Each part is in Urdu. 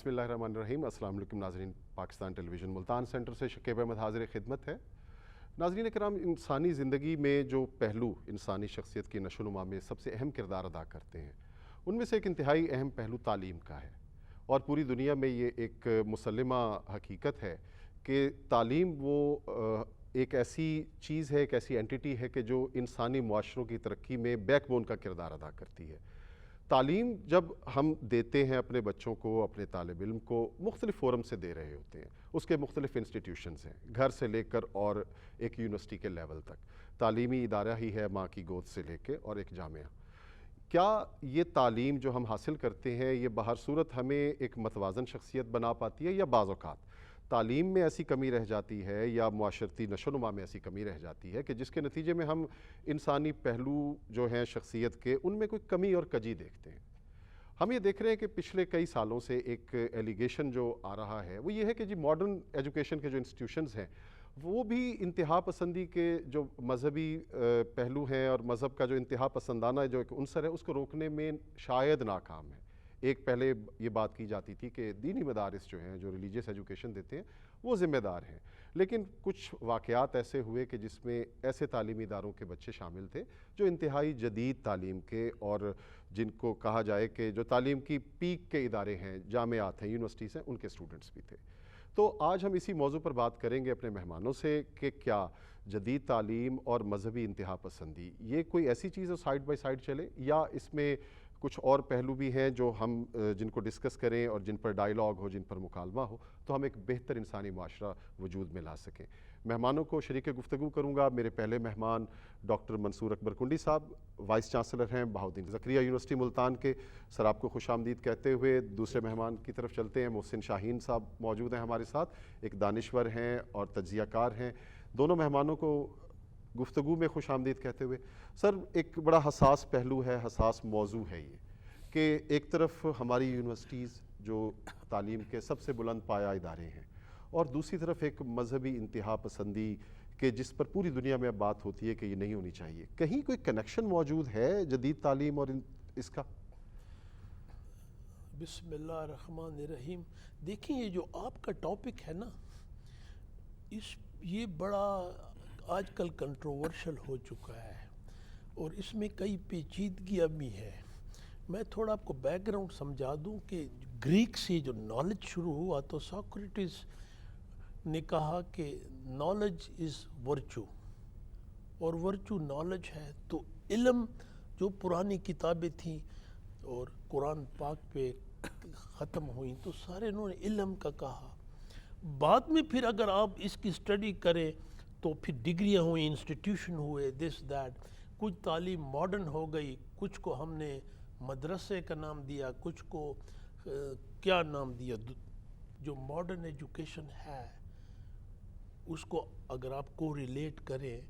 بسم اللہ الرحمن الرحیم۔ السلام علیکم ناظرین، پاکستان ٹیلی ویژن ملتان سینٹر سے شکیب احمد حاضر خدمت ہے۔ ناظرین کرام، انسانی زندگی میں جو پہلو انسانی شخصیت کی نشو و نما میں سب سے اہم کردار ادا کرتے ہیں، ان میں سے ایک انتہائی اہم پہلو تعلیم کا ہے، اور پوری دنیا میں یہ ایک مسلمہ حقیقت ہے کہ تعلیم وہ ایک ایسی چیز ہے، ایک ایسی اینٹیٹی ہے کہ جو انسانی معاشروں کی ترقی میں بیک بون کا کردار ادا کرتی ہے۔ تعلیم جب ہم دیتے ہیں اپنے بچوں کو، اپنے طالب علم کو، مختلف فورم سے دے رہے ہوتے ہیں، اس کے مختلف انسٹیٹیوشنز ہیں، گھر سے لے کر اور ایک یونیورسٹی کے لیول تک تعلیمی ادارہ ہی ہے ماں کی گود سے لے کے اور ایک جامعہ۔ کیا یہ تعلیم جو ہم حاصل کرتے ہیں یہ بہر صورت ہمیں ایک متوازن شخصیت بنا پاتی ہے، یا بعض اوقات تعلیم میں ایسی کمی رہ جاتی ہے یا معاشرتی نشو و نما میں ایسی کمی رہ جاتی ہے کہ جس کے نتیجے میں ہم انسانی پہلو جو ہیں شخصیت کے، ان میں کوئی کمی اور کجی دیکھتے ہیں؟ ہم یہ دیکھ رہے ہیں کہ پچھلے کئی سالوں سے ایک ایلیگیشن جو آ رہا ہے وہ یہ ہے کہ جی ماڈرن ایجوکیشن کے جو انسٹیٹیوشنز ہیں وہ بھی انتہا پسندی کے جو مذہبی پہلو ہیں اور مذہب کا جو انتہا پسندانہ جو ایک عنصر ہے اس کو روکنے میں شاید ناکام ہے۔ ایک پہلے یہ بات کی جاتی تھی کہ دینی مدارس جو ہیں، جو ریلیجیس ایجوکیشن دیتے ہیں، وہ ذمہ دار ہیں، لیکن کچھ واقعات ایسے ہوئے کہ جس میں ایسے تعلیمی اداروں کے بچے شامل تھے جو انتہائی جدید تعلیم کے، اور جن کو کہا جائے کہ جو تعلیم کی پیک کے ادارے ہیں، جامعات ہیں، یونیورسٹیز ہیں، ان کے اسٹوڈنٹس بھی تھے۔ تو آج ہم اسی موضوع پر بات کریں گے اپنے مہمانوں سے کہ کیا جدید تعلیم اور مذہبی انتہا پسندی یہ کوئی ایسی چیز ہے سائیڈ بائی سائیڈ چلے، یا اس میں کچھ اور پہلو بھی ہیں جو ہم جن کو ڈسکس کریں اور جن پر ڈائیلاگ ہو، جن پر مکالمہ ہو، تو ہم ایک بہتر انسانی معاشرہ وجود میں لا سکیں۔ مہمانوں کو شریک گفتگو کروں گا۔ میرے پہلے مہمان ڈاکٹر منصور اکبر کنڈی صاحب، وائس چانسلر ہیں بہاؤالدین زکریا یونیورسٹی ملتان کے، سر آپ کو خوش آمدید کہتے ہوئے دوسرے مہمان کی طرف چلتے ہیں۔ محسن شاہین صاحب موجود ہیں ہمارے ساتھ، ایک دانشور ہیں اور تجزیہ کار ہیں۔ دونوں مہمانوں کو گفتگو میں خوش آمدید کہتے ہوئے، سر ایک بڑا حساس پہلو ہے، حساس موضوع ہے یہ کہ ایک طرف ہماری یونیورسٹیز جو تعلیم کے سب سے بلند پایہ ادارے ہیں، اور دوسری طرف ایک مذہبی انتہا پسندی کہ جس پر پوری دنیا میں اب بات ہوتی ہے کہ یہ نہیں ہونی چاہیے۔ کہیں کوئی کنیکشن موجود ہے جدید تعلیم اور اس کا؟ بسم اللہ الرحمن الرحیم۔ دیکھیں، یہ جو آپ کا ٹاپک ہے نا، یہ بڑا آج کل کنٹروورشل ہو چکا ہے، اور اس میں کئی پیچیدگیاں بھی ہیں۔ میں تھوڑا آپ کو بیک گراؤنڈ سمجھا دوں کہ گریک سے جو نالج شروع ہوا تو سوکریٹس نے کہا کہ نالج از ورچو، اور ورچو نالج ہے۔ تو علم جو پرانی کتابیں تھیں اور قرآن پاک پہ ختم ہوئیں تو سارے انہوں نے علم کا کہا۔ بعد میں پھر اگر آپ اس کی اسٹڈی کریں تو پھر ڈگریاں ہوئیں، انسٹیٹیوشن ہوئے، دس دیٹ، کچھ تعلیم ماڈرن ہو گئی، کچھ کو ہم نے مدرسے کا نام دیا، کچھ کو کیا نام دیا۔ جو ماڈرن ایجوکیشن ہے اس کو اگر آپ کو ریلیٹ کریں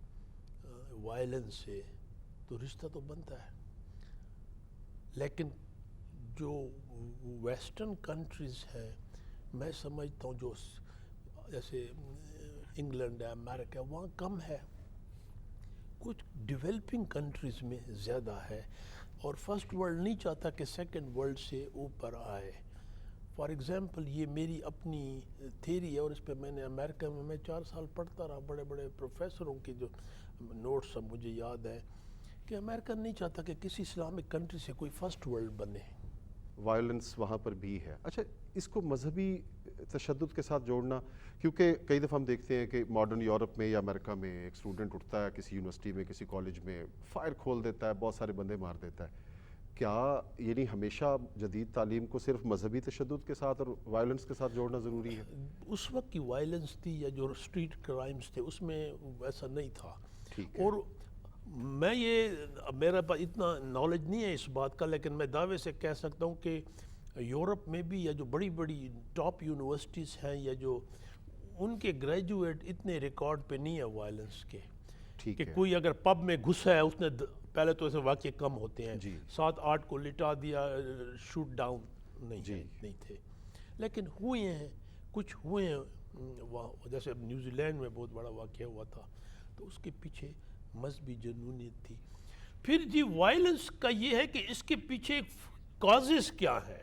وائلنس سے تو رشتہ تو بنتا ہے، لیکن جو ویسٹرن کنٹریز ہیں، میں سمجھتا ہوں جو جیسے انگلینڈ ہے، امریکہ، وہاں کم ہے، کچھ ڈیولپنگ کنٹریز میں زیادہ ہے، اور فرسٹ ورلڈ نہیں چاہتا کہ سیکنڈ ورلڈ سے اوپر آئے۔ فار ایگزامپل، یہ میری اپنی تھیری ہے، اور اس پہ میں نے امریکہ میں 4 سال پڑھتا رہا، بڑے بڑے پروفیسروں کی جو نوٹس سب مجھے یاد ہے کہ امریکہ نہیں چاہتا کہ کسی اسلامک کنٹری سے کوئی فرسٹ ورلڈ بنے۔ وائلنس وہاں پر بھی ہے۔ اچھا، اس کو مذہبی تشدد کے ساتھ جوڑنا، کیونکہ کئی دفعہ ہم دیکھتے ہیں کہ ماڈرن یورپ میں یا امریکہ میں ایک اسٹوڈنٹ اٹھتا ہے کسی یونیورسٹی میں، کسی کالج میں، فائر کھول دیتا ہے، بہت سارے بندے مار دیتا ہے۔ کیا یعنی ہمیشہ جدید تعلیم کو صرف مذہبی تشدد کے ساتھ اور وائلنس کے ساتھ جوڑنا ضروری ہے؟ اس وقت کی وائلنس تھی یا جو اسٹریٹ کرائمز تھے اس میں ایسا نہیں تھا۔ ٹھیک ہے۔ اور میں میرا پاس اتنا نالج نہیں ہے اس بات کا، لیکن میں دعوے سے کہہ سکتا ہوں کہ یورپ میں بھی یا جو بڑی بڑی ٹاپ یونیورسٹیز ہیں یا جو ان کے گریجویٹ اتنے ریکارڈ پہ نہیں ہے وائلنس کے، کہ کوئی اگر پب میں گھسا ہے اس نے پہلے تو ایسے واقعے کم ہوتے ہیں، 7-8 کو لٹا دیا، شوٹ ڈاؤن نہیں تھے، لیکن ہوئے ہیں، کچھ ہوئے ہیں۔ جیسے اب نیوزی لینڈ میں بہت بڑا واقعہ ہوا تھا، تو اس کے پیچھے مذہبی جنونیت تھی۔ پھر جی وائلنس کا یہ ہے کہ اس کے پیچھے کازز کیا ہے۔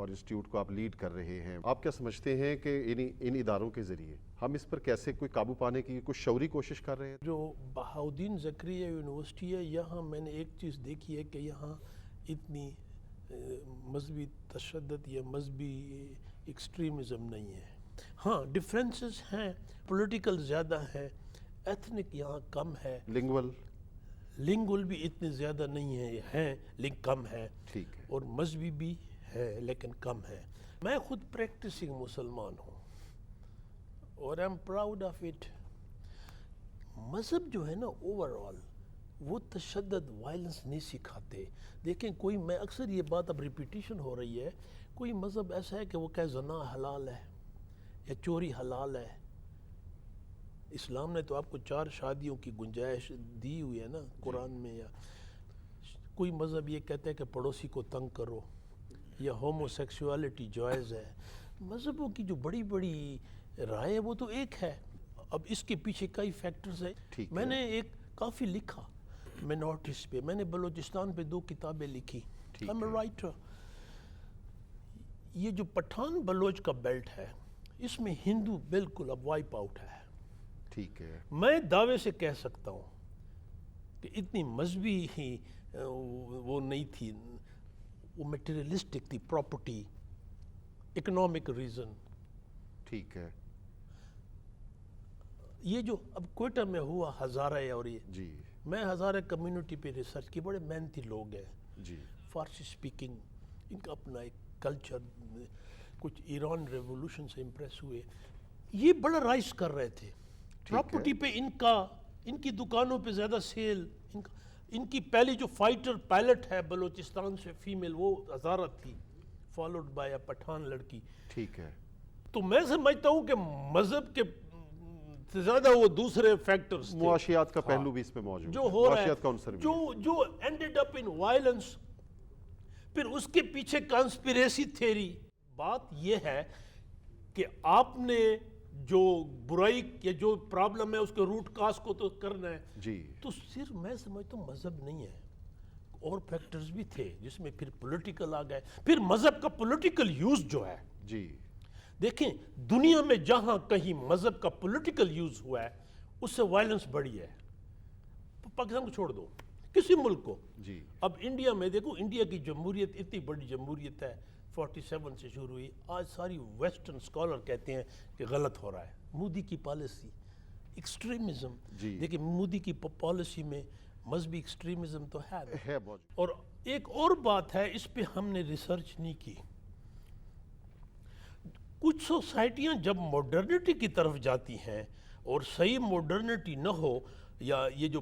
اور انسٹیٹیوٹ کو آپ لیڈ کر رہے ہیں، آپ کیا سمجھتے ہیں کہ ان اداروں کے ذریعے ہم اس پر کیسے کوئی قابو پانے کی کچھ شعوری کوشش کر رہے ہیں؟ جو بہاؤدین زکریا یونیورسٹی ہے، یہاں میں نے ایک چیز دیکھی ہے کہ یہاں اتنی مذہبی تشدد یا مذہبی ایکسٹریمزم نہیں ہے. ہاں ڈفرینسز ہیں، پولیٹیکل زیادہ ہے، ایتھنک یہاں کم ہے، لنگول بھی اتنے زیادہ نہیں ہیں لیکن کم ہے، ٹھیک ہے، اور مذہبی بھی ہے لیکن کم ہے. میں خود پریکٹسنگ مسلمان ہوں اور ایم پراؤڈ آف اٹ. مذہب جو ہے نا اوور آل وہ تشدد وائلنس نہیں سکھاتے. دیکھیں کوئی، میں اکثر یہ بات اب ریپیٹیشن ہو رہی ہے، کوئی مذہب ایسا ہے کہ وہ کہ زنا حلال ہے یا چوری حلال ہے. اسلام نے تو آپ کو 4 شادیوں کی گنجائش دی ہوئی ہے نا قرآن میں. یا کوئی مذہب یہ کہتا ہے کہ پڑوسی کو تنگ کرو یا ہومو سیکسوالٹی جائز ہے. مذہبوں کی جو بڑی بڑی رائے وہ تو ایک ہے، اب اس کے پیچھے کئی فیکٹرز ہیں. میں نے ایک کافی لکھا مینورٹیز پہ، میں نے بلوچستان پہ 2 کتابیں لکھی. I'm a writer. یہ جو پٹھان بلوچ کا بیلٹ ہے اس میں ہندو بالکل اب وائپ آؤٹ ہے. ٹھیک ہے، میں دعوے سے کہہ سکتا ہوں کہ اتنی مذہبی ہی وہ نہیں تھی، وہ میٹیریلسٹک تھی، پراپرٹی، اکنامک ریزن. ٹھیک ہے، یہ جو اب کوئٹہ میں ہوا ہزارہ، اور یہ جی میں ہزارہ کمیونٹی پہ ریسرچ کی، بڑے محنتی لوگ ہیں، جی، فارسی سپیکنگ، ان کا اپنا ایک کلچر، کچھ ایران ریولوشن سے امپریس ہوئے. یہ بڑا رائز کر رہے تھے پراپرٹی پہ. ان کی دکانوں پہ زیادہ سیل، ان کی پہلی جو فائٹر پائلٹ ہے بلوچستان سے فیمیل وہ ہزارہ تھی، فالوڈ بائی پٹھان لڑکی. ٹھیک ہے، تو میں سمجھتا ہوں کہ مذہب کے سے زیادہ وہ دوسرے فیکٹرز تھے. معاشیات کا پہلو بھی اس میں موجود جو ہے، ہو رہا معاشیات کا ہے، عنصر بھی ہے. جو اینڈڈ اپ ان وائلنس. پھر اس کے پیچھے کانسپیریسی تھیری. بات یہ ہے کہ آپ نے جو برائی یا جو پرابلم ہے اس کے روٹ کاز کو تو کرنا ہے. جی، تو صرف میں سمجھتا ہوں مذہب نہیں ہے، اور فیکٹرز بھی تھے جس میں پھر پولیٹیکل آ گئے. پھر مذہب کا پولیٹیکل یوز جو ہے، جی، دیکھیں دنیا میں جہاں کہیں مذہب کا پولیٹیکل یوز ہوا ہے اس سے وائلنس بڑھی ہے. پاکستان کو چھوڑ دو، کسی ملک کو. جی، اب انڈیا میں دیکھو، انڈیا کی جمہوریت اتنی بڑی جمہوریت ہے، 47 سے شروع ہوئی. آج ساری ویسٹرن اسکالر کہتے ہیں کہ غلط ہو رہا ہے. مودی کی پالیسی ایکسٹریمزم، جی، دیکھیں مودی کی پالیسی میں مذہبی ایکسٹریمزم تو ہے. موجود. اور ایک اور بات ہے، اس پہ ہم نے ریسرچ نہیں کی. کچھ سوسائٹیاں جب ماڈرنٹی کی طرف جاتی ہیں اور صحیح ماڈرنٹی نہ ہو، یا یہ جو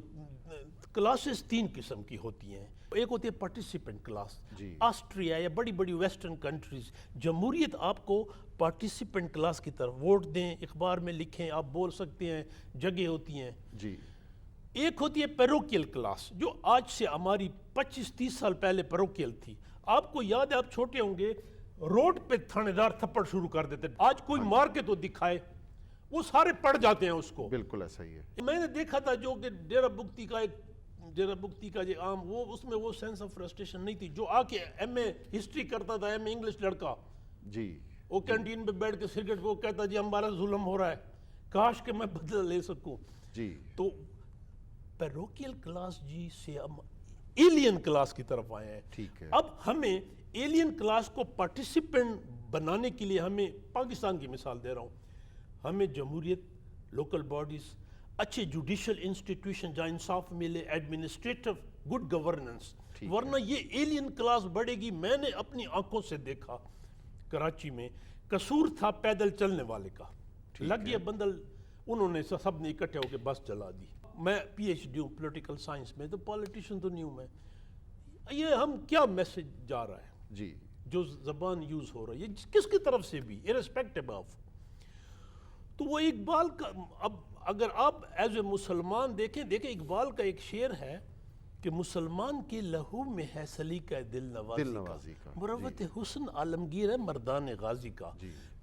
کلاسز 3 قسم کی ہوتی ہیں. ایک ہوتی ہے پارٹیسپینٹ کلاس. جی، آسٹریا یا بڑی بڑی ویسٹرن کنٹریز، جمہوریت آپ کو پارٹیسپینٹ کلاس کی طرف ووٹ دیں، اخبار میں لکھیں، آپ بول سکتے ہیں، جگہ ہوتی ہیں. جی، ایک ہوتی ہے پیروکیل کلاس، جو آج سے ہماری 25-30 سال پہلے پیروکیل تھی. آپ کو یاد ہے، آپ چھوٹے ہوں گے، روڈ پہ تھانے دار تھپڑ شروع کر دیتے. آج کوئی مار کے تو دکھائے، وہ سارے پڑ جاتے ہیں اس کو. بالکل ایسا ہی ہے. میں نے دیکھا تھا جو کہ ڈیرہ بگتی کا جو عام، وہ اس میں وہ سینس آف فرسٹریشن نہیں تھی. جو آ کے ایم اے ہسٹری کرتا تھا، ایم اے انگلش لڑکا، جی، وہ کینٹین پہ بیٹھ کے سگریٹ وہ کہتا جی ہمارا ظلم ہو رہا ہے، کاش کہ میں بدلہ لے سکوں. جی، تو پیروکیل کلاس جی سے ہم ایلین کلاس کی طرف آئے ہیں. ٹھیک ہے، اب ہمیں ایلین کلاس کو پارٹیسپینٹ بنانے کے لیے، ہمیں پاکستان کی مثال دے رہا ہوں، ہمیں جمہوریت، لوکل باڈیز، اچھے جوڈیشل انسٹیٹیوشن جہاں انصاف ملے، ایڈمنسٹریٹو گڈ گورننس، ورنہ یہ ایلین کلاس بڑھے گی. میں نے اپنی آنکھوں سے دیکھا کراچی میں، قصور تھا پیدل چلنے والے کا، لگ گیا بندل، انہوں نے سب نے اکٹھے ہو کے بس چلا دی. میں پی ایچ ڈی ہوں پولیٹیکل سائنس میں، تو پولیٹیشین تو نہیں ہوں میں. یہ ہم کیا میسج جا رہا ہے، جی، جو زبان یوز ہو رہا ہے، یہ کس کی طرف سے بھی irrespective آف. تو وہ اقبال کا، اب اگر آپ ایز اے مسلمان دیکھیں اقبال کا ایک شعر ہے کہ مسلمان کے لہو میں ہے سلیقہ دل نوازی کا، مروت حسن عالمگیر ہے مردان غازی کا.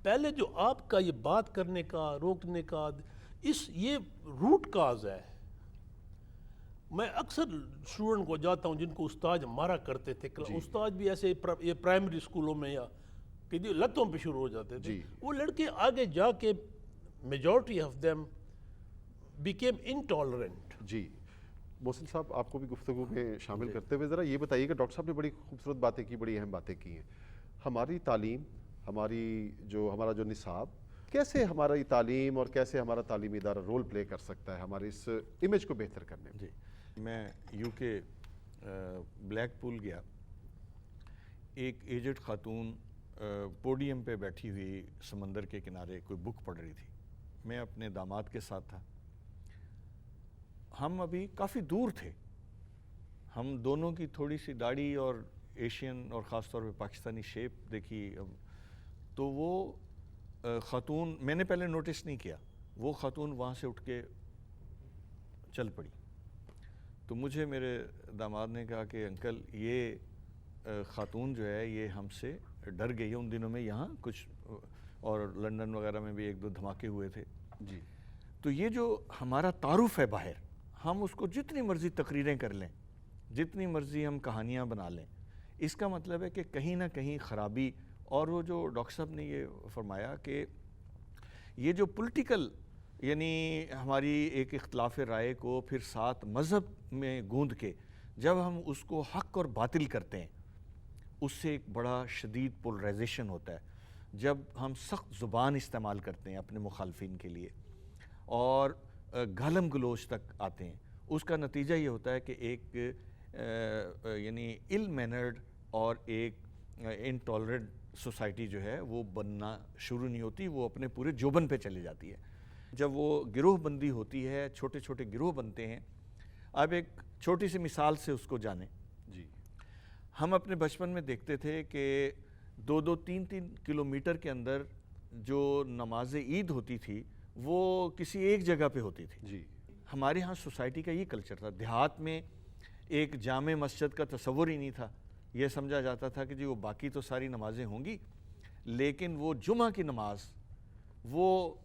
پہلے جو آپ کا یہ بات کرنے کا، روکنے کا، یہ روٹ کاز ہے. میں اکثر اسٹوڈنٹ کو جاتا ہوں جن کو استاد مارا کرتے تھے، استاد بھی ایسے یہ پرائمری اسکولوں میں یا کہ جو لتوں پہ شروع ہو جاتے تھے جی۔ وہ لڑکے آگے جا کے majority of them became intolerant. جی محسن صاحب، آپ کو بھی گفتگو میں شامل کرتے ہوئے ذرا یہ بتائیے کہ ڈاکٹر صاحب نے بڑی خوبصورت باتیں کی، بڑی اہم باتیں کی ہیں. ہماری تعلیم، ہمارا جو نصاب، کیسے ہماری تعلیم اور کیسے ہمارا تعلیمی ادارہ رول پلے کر سکتا ہے ہمارے اس امیج کو بہتر کرنے میں؟ جی، میں یو کے بلیک پول گیا. ایک ایجڈ خاتون پوڈیم پہ بیٹھی ہوئی سمندر کے کنارے کوئی بک پڑھ رہی تھی. میں اپنے داماد کے ساتھ تھا. ہم ابھی کافی دور تھے. ہم دونوں کی تھوڑی سی داڑھی اور ایشین اور خاص طور پہ پاکستانی شیپ دیکھی. تو وہ خاتون، میں نے پہلے نوٹس نہیں کیا، وہ خاتون وہاں سے اٹھ کے چل پڑی. تو مجھے میرے داماد نے کہا کہ انکل یہ خاتون جو ہے یہ ہم سے ڈر گئی ہے. ان دنوں میں یہاں کچھ اور لندن وغیرہ میں بھی ایک دو دھماکے ہوئے تھے. جی. تو یہ جو ہمارا تعارف ہے باہر، ہم اس کو جتنی مرضی تقریریں کر لیں، جتنی مرضی ہم کہانیاں بنا لیں، اس کا مطلب ہے کہ کہیں نہ کہیں خرابی. اور وہ جو ڈاکٹر صاحب نے یہ فرمایا کہ یہ جو پولیٹیکل، یعنی ہماری ایک اختلاف رائے کو پھر ساتھ مذہب میں گوندھ کے جب ہم اس کو حق اور باطل کرتے ہیں، اس سے ایک بڑا شدید پولرائزیشن ہوتا ہے. جب ہم سخت زبان استعمال کرتے ہیں اپنے مخالفین کے لیے اور گالم گلوچ تک آتے ہیں، اس کا نتیجہ یہ ہوتا ہے کہ ایک یعنی ill mannered اور ایک انٹالرنٹ سوسائٹی جو ہے وہ بننا شروع نہیں ہوتی، وہ اپنے پورے جوبن پہ چلی جاتی ہے. جب وہ گروہ بندی ہوتی ہے، چھوٹے چھوٹے گروہ بنتے ہیں. اب ایک چھوٹی سی مثال سے اس کو جانیں. جی. ہم اپنے بچپن میں دیکھتے تھے کہ 2-3 کلومیٹر کے اندر جو نماز عید ہوتی تھی وہ کسی ایک جگہ پہ ہوتی تھی. جی. ہمارے ہاں سوسائٹی کا یہ کلچر تھا. دیہات میں ایک جامع مسجد کا تصور ہی نہیں تھا. یہ سمجھا جاتا تھا کہ جی وہ باقی تو ساری نمازیں ہوں گی، لیکن وہ جمعہ کی نماز وہ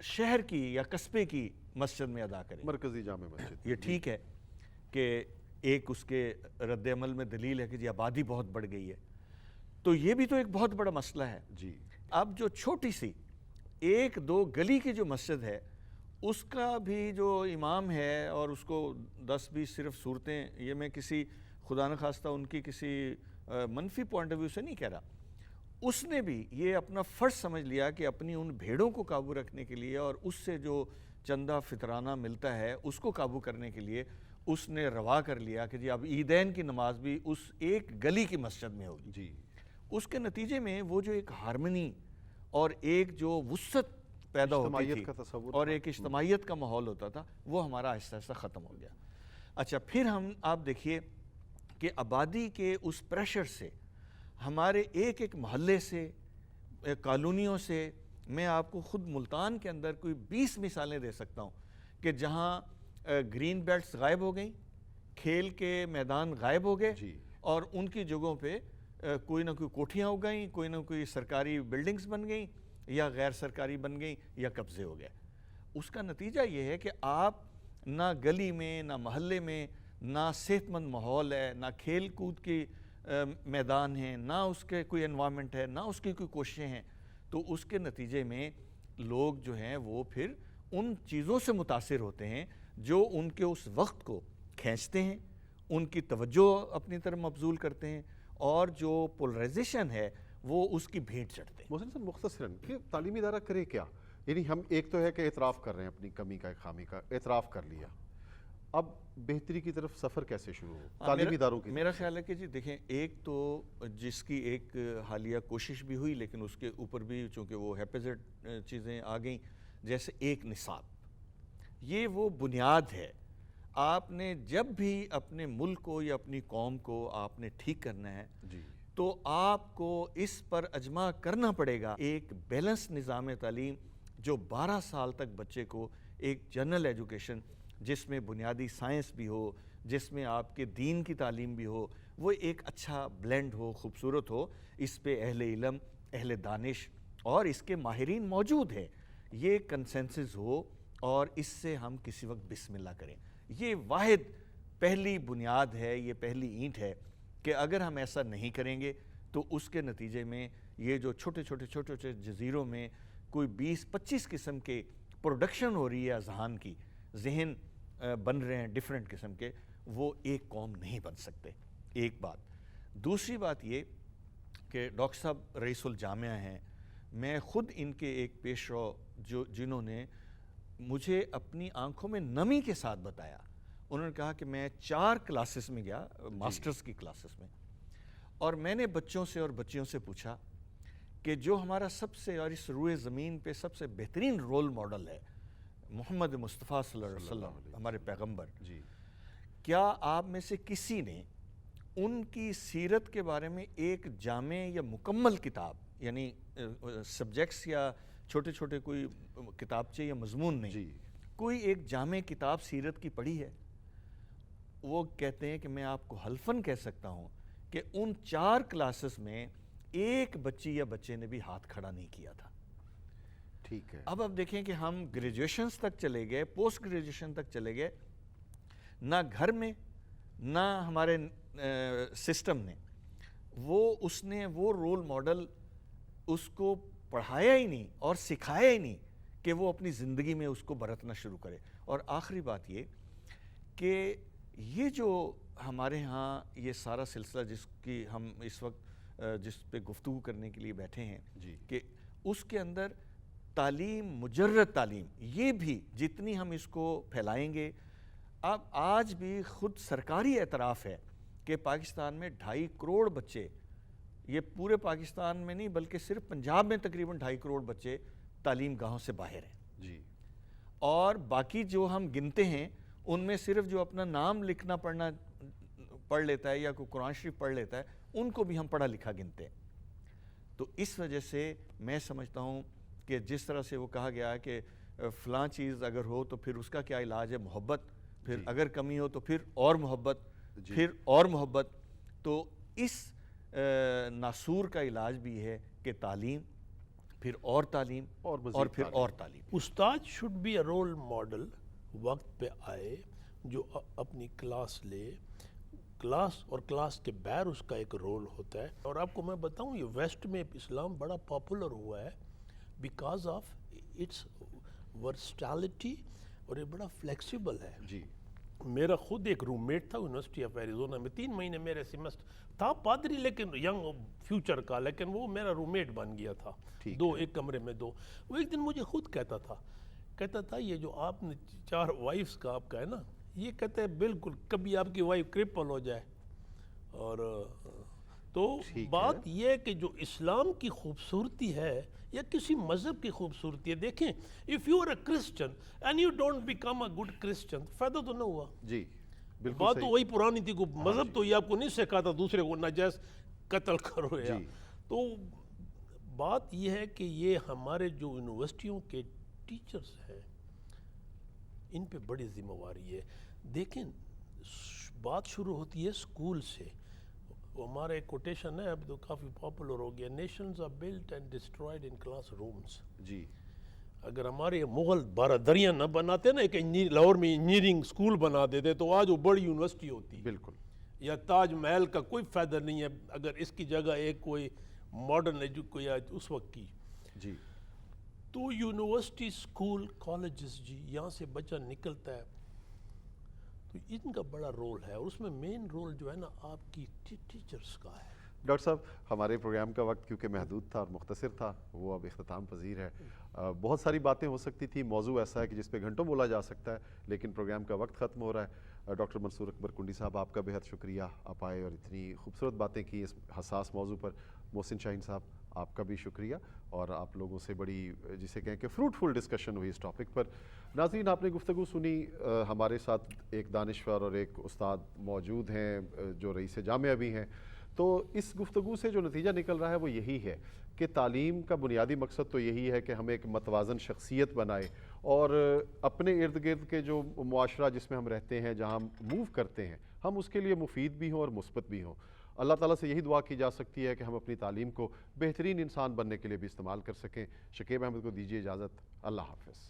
شہر کی یا قصبے کی مسجد میں ادا کریں. مرکزی جامع مسجد. یہ ٹھیک ہے کہ ایک اس کے رد عمل میں دلیل ہے کہ جی آبادی بہت بڑھ گئی ہے. تو یہ بھی تو ایک بہت بڑا مسئلہ ہے. جی. اب جو چھوٹی سی 1-2 گلی کی جو مسجد ہے، اس کا بھی جو امام ہے اور اس کو 10-20 صرف صورتیں، یہ میں کسی خدا نخواستہ ان کی کسی منفی پوائنٹ آف ویو سے نہیں کہہ رہا، اس نے بھی یہ اپنا فرض سمجھ لیا کہ اپنی ان بھیڑوں کو قابو رکھنے کے لیے اور اس سے جو چندہ فطرانہ ملتا ہے اس کو قابو کرنے کے لیے اس نے روا کر لیا کہ جی اب عیدین کی نماز بھی اس ایک گلی کی مسجد میں ہوگی. جی. اس کے نتیجے میں وہ جو ایک ہارمنی اور ایک جو وسعت پیدا ہوتی اجتماعیت تھی کا تصور اور تھا. ایک اجتماعیت کا ماحول ہوتا تھا، وہ ہمارا آہستہ آہستہ ختم ہو گیا. اچھا، پھر آپ دیکھیے کہ آبادی کے اس پریشر سے ہمارے ایک محلے سے، کالونیوں سے، میں آپ کو خود ملتان کے اندر کوئی 20 مثالیں دے سکتا ہوں کہ جہاں گرین بیلٹس غائب ہو گئیں، کھیل کے میدان غائب ہو گئے. جی. اور ان کی جگہوں پہ کوئی نہ کوئی کوٹھیاں ہو گئیں، کوئی نہ کوئی سرکاری بلڈنگز بن گئیں یا غیر سرکاری بن گئیں یا قبضے ہو گئے. اس کا نتیجہ یہ ہے کہ آپ نہ گلی میں، نہ محلے میں، نہ صحت مند ماحول ہے، نہ کھیل کود کی میدان ہیں، نہ اس کے کوئی انوائرمنٹ ہے، نہ اس کی کوئی کوششیں ہیں. تو اس کے نتیجے میں لوگ جو ہیں وہ پھر ان چیزوں سے متاثر ہوتے ہیں جو ان کے اس وقت کو کھینچتے ہیں، ان کی توجہ اپنی طرف مبذول کرتے ہیں، اور جو پولرائزیشن ہے وہ اس کی بھیٹ چڑھتے ہیں. محسن صاحب مختصراً کہ تعلیمی ادارہ کرے کیا؟ یعنی ہم ایک تو ہے کہ اعتراف کر رہے ہیں اپنی کمی کا، خامی کا اعتراف کر لیا، اب بہتری کی طرف سفر کیسے شروع ہو تعلیمی اداروں کی؟ میرا خیال ہے کہ جی دیکھیں، ایک تو جس کی ایک حالیہ کوشش بھی ہوئی لیکن اس کے اوپر بھی چونکہ وہ ہیپیزٹ چیزیں آ گئیں، جیسے ایک نصاب، یہ وہ بنیاد ہے. آپ نے جب بھی اپنے ملک کو یا اپنی قوم کو آپ نے ٹھیک کرنا ہے جی. تو آپ کو اس پر اجماع کرنا پڑے گا ایک بیلنس نظام تعلیم جو 12 سال تک بچے کو ایک جنرل ایجوکیشن جس میں بنیادی سائنس بھی ہو، جس میں آپ کے دین کی تعلیم بھی ہو، وہ ایک اچھا بلینڈ ہو، خوبصورت ہو. اس پہ اہل علم، اہل دانش اور اس کے ماہرین موجود ہیں، یہ کنسنسس ہو اور اس سے ہم کسی وقت بسم اللہ کریں. یہ واحد پہلی بنیاد ہے، یہ پہلی اینٹ ہے کہ اگر ہم ایسا نہیں کریں گے تو اس کے نتیجے میں یہ جو چھوٹے چھوٹے جزیروں میں کوئی 20-25 قسم کے پروڈکشن ہو رہی ہے اذہان کی، ذہن بن رہے ہیں ڈیفرنٹ قسم کے، وہ ایک قوم نہیں بن سکتے. ایک بات. دوسری بات یہ کہ ڈاکٹر صاحب رئیس الجامعہ ہیں، میں خود ان کے ایک پیش رو جنہوں نے مجھے اپنی آنکھوں میں نمی کے ساتھ بتایا. انہوں نے کہا کہ میں 4 کلاسز میں گیا، ماسٹرز کی کلاسز میں، اور میں نے بچوں سے اور بچیوں سے پوچھا کہ جو ہمارا سب سے اور اس روئے زمین پہ سب سے بہترین رول ماڈل ہے محمد مصطفیٰ صلی اللہ علیہ وسلم، ہمارے پیغمبر، کیا آپ میں سے کسی نے ان کی سیرت کے بارے میں ایک جامع یا مکمل کتاب، یعنی سبجیکٹس یا چھوٹے چھوٹے کوئی کتابچے یا مضمون نہیں، کوئی ایک جامع کتاب سیرت کی پڑھی ہے؟ وہ کہتے ہیں کہ میں آپ کو حلفاً کہہ سکتا ہوں کہ ان 4 کلاسز میں ایک بچی یا بچے نے بھی ہاتھ کھڑا نہیں کیا تھا. ٹھیک ہے. اب دیکھیں کہ ہم گریجویشنز تک چلے گئے، پوسٹ گریجویشن تک چلے گئے، نہ گھر میں نہ ہمارے سسٹم نے اس نے وہ رول ماڈل اس کو پڑھایا ہی نہیں اور سکھایا ہی نہیں کہ وہ اپنی زندگی میں اس کو برتنا شروع کرے. اور آخری بات یہ کہ یہ جو ہمارے ہاں یہ سارا سلسلہ جس کی ہم اس وقت جس پہ گفتگو کرنے کے لیے بیٹھے ہیں، کہ اس کے اندر تعلیم، مجرد تعلیم، یہ بھی جتنی ہم اس کو پھیلائیں گے. اب آج بھی خود سرکاری اعتراف ہے کہ پاکستان میں 2.5 کروڑ بچے، یہ پورے پاکستان میں نہیں بلکہ صرف پنجاب میں تقریباً 2.5 کروڑ بچے تعلیم گاہوں سے باہر ہیں. اور باقی جو ہم گنتے ہیں ان میں صرف جو اپنا نام لکھنا پڑھنا پڑھ لیتا ہے یا کوئی قرآن شریف پڑھ لیتا ہے، ان کو بھی ہم پڑھا لکھا گنتے ہیں. تو اس وجہ سے میں سمجھتا ہوں کہ جس طرح سے وہ کہا گیا ہے کہ فلاں چیز اگر ہو تو پھر اس کا کیا علاج ہے؟ محبت. پھر اگر کمی ہو تو پھر اور محبت، پھر اور محبت. تو اس ناسور کا علاج بھی ہے کہ تعلیم، پھر اور تعلیم، اور پھر اور تعلیم. استاد should be a role model, وقت پہ آئے، جو اپنی کلاس لے، کلاس اور کلاس کے باہر اس کا ایک رول ہوتا ہے. اور آپ کو میں بتاؤں یہ ویسٹ میں اسلام بڑا پاپولر ہوا ہے بیکاز آف اٹس ورسٹیلٹی، اور یہ بڑا فلیکسیبل ہے. میرا خود ایک روم میٹ تھا یونیورسٹی آف ایریزونا میں، 3 مہینے میرے سیمسٹر تھا، پادری لیکن ینگ فیوچر کا، لیکن وہ میرا روم میٹ بن گیا تھا. ایک کمرے میں 2. وہ ایک دن مجھے خود کہتا تھا یہ جو آپ نے 4 وائفز کا آپ کا ہے نا، یہ کہتے ہیں بالکل کبھی آپ کی وائف کرپل ہو جائے. اور تو بات یہ ہے کہ جو اسلام کی خوبصورتی ہے یا کسی مذہب کی خوبصورتی ہے، دیکھیں if you are a Christian and you don't become a good Christian، فائدہ تو نہ ہوا. بات تو وہی پرانی تھی، مذہب تو یہ آپ کو نہیں سکھاتا دوسرے کو ناجائز قتل کرو. تو بات یہ ہے کہ یہ ہمارے جو یونیورسٹیوں کے ٹیچرز ہیں ان پہ بڑی ذمہ داری ہے. دیکھیں بات شروع ہوتی ہے سکول سے. ہمارا ایک کوٹیشن ہے، اب تو کافی پاپولر ہو گیا، nations are built and destroyed in class rooms. اگر ہمارے مغل بارادریاں نہ بناتے نا، ایک لاہور میں انجینئرنگ سکول بنا دیتے تو آج وہ بڑی یونیورسٹی ہوتی. بالکل. یا تاج محل کا کوئی فائدہ نہیں ہے اگر اس کی جگہ ایک کوئی ماڈرن اس وقت کی. تو یونیورسٹی، سکول، کالجز، یہاں سے بچہ نکلتا ہے تو ان کا بڑا رول ہے، اور اس میں مین رول جو ہے نا آپ کی ٹیچرز کا ہے. ڈاکٹر صاحب ہمارے پروگرام کا وقت کیونکہ محدود تھا اور مختصر تھا، وہ اب اختتام پذیر ہے. بہت ساری باتیں ہو سکتی تھی، موضوع ایسا ہے کہ جس پہ گھنٹوں بولا جا سکتا ہے، لیکن پروگرام کا وقت ختم ہو رہا ہے. ڈاکٹر منصور اکبر کنڈی صاحب، آپ کا بہت شکریہ، آپ آئے اور اتنی خوبصورت باتیں کی اس حساس موضوع پر. محسن شاہین صاحب، آپ کا بھی شکریہ، اور آپ لوگوں سے بڑی جسے کہیں کہ فروٹفل ڈسکشن ہوئی اس ٹاپک پر. ناظرین، آپ نے گفتگو سنی. ہمارے ساتھ ایک دانشور اور ایک استاد موجود ہیں جو رئیس جامعہ بھی ہیں. تو اس گفتگو سے جو نتیجہ نکل رہا ہے وہ یہی ہے کہ تعلیم کا بنیادی مقصد تو یہی ہے کہ ہم ایک متوازن شخصیت بنائیں، اور اپنے ارد گرد کے جو معاشرہ جس میں ہم رہتے ہیں، جہاں ہم موو کرتے ہیں، ہم اس کے لیے مفید بھی ہوں اور مثبت بھی ہوں. اللہ تعالیٰ سے یہی دعا کی جا سکتی ہے کہ ہم اپنی تعلیم کو بہترین انسان بننے کے لیے بھی استعمال کر سکیں. شکیب احمد کو دیجیے اجازت. اللہ حافظ.